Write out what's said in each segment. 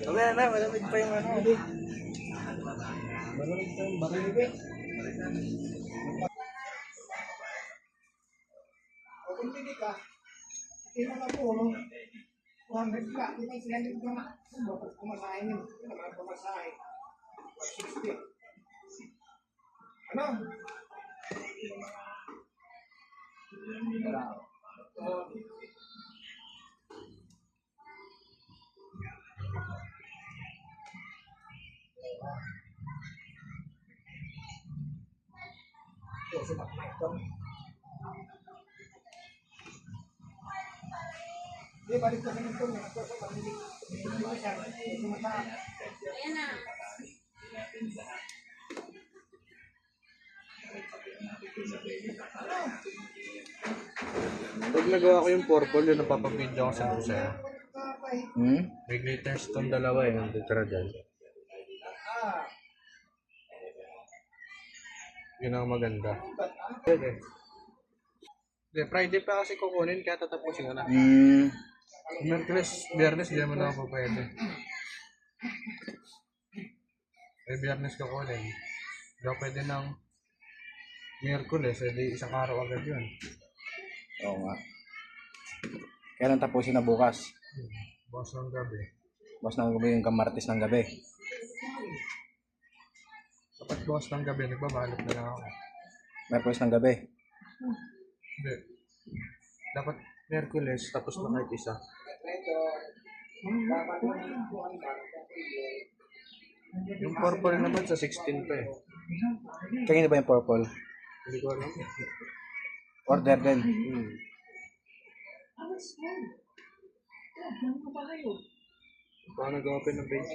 Wala na, malamig pa yung ano. Malamig pa yung baril. Kung hindi ka, hindi mo na po, 200 ka, hindi may 300 ka na. Bakit kumasahin yun? Hindi naman kumasahin. 60. Ano? Hindi, balik ka sa nito. Ayan na. Pag nagawa ko yung purple, yun napapag-video ko sa sa'yo. May glitters tong dalawa eh, ang titra dyan. Yun ang maganda. Okay. Friday pa kasi kukunin, kaya tatapusin ko na. Biyernes, di naman ako pwede. Biyernes kukunin. Di ako pwede ng Miyerkules, di isang araw agad yun. Oo nga. Kailan tapusin na bukas? Bukas ng gabi. Bukas ng gabi yung Martes ng gabi. Dapat bukas ng gabi, nagbabalot na lang ako. Merkules ng gabi. Hindi. Dapat Miyerkules, tapos na kahit isa. Yung purple naman sa 16 pa eh. Kaya ba yung purple? Hindi ko alam. Order din. Baka nag-open ng page.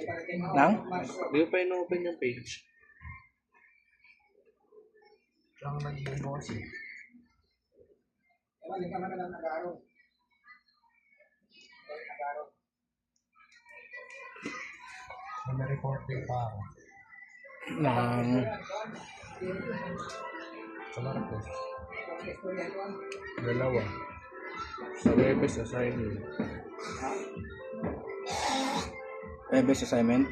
Nang? Hindi ko pa in-open yung page. Lang nag-bukas eh. May reporting pa ako. Nang. Sa Martes. Dalawa. Sa Webes, assignment. Best assignment.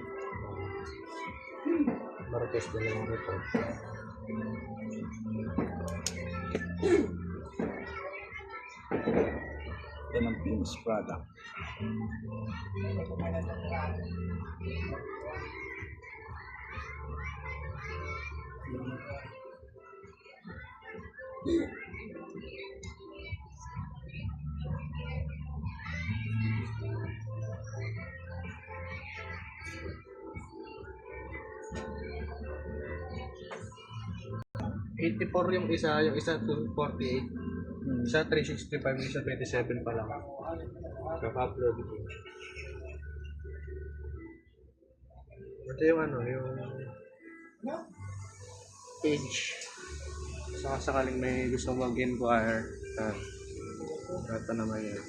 Martes, dalawang report. Yan ang Pins product. $84 yung isa 248. Isa 365, isa 27 pa lang. Kaka-upload ito. Ito yung ano, yung page. Sakaling may gusto mag-inquire. Ito naman yan.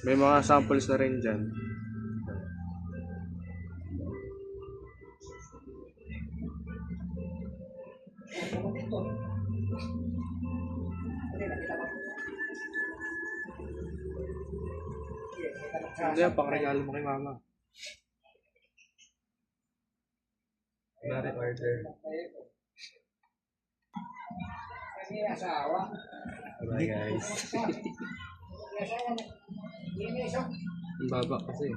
May mga samples na rin dyan. Hindi yan, pang-regalo mo kay mama. Kunwari order. Bye guys. Ang baba kasi.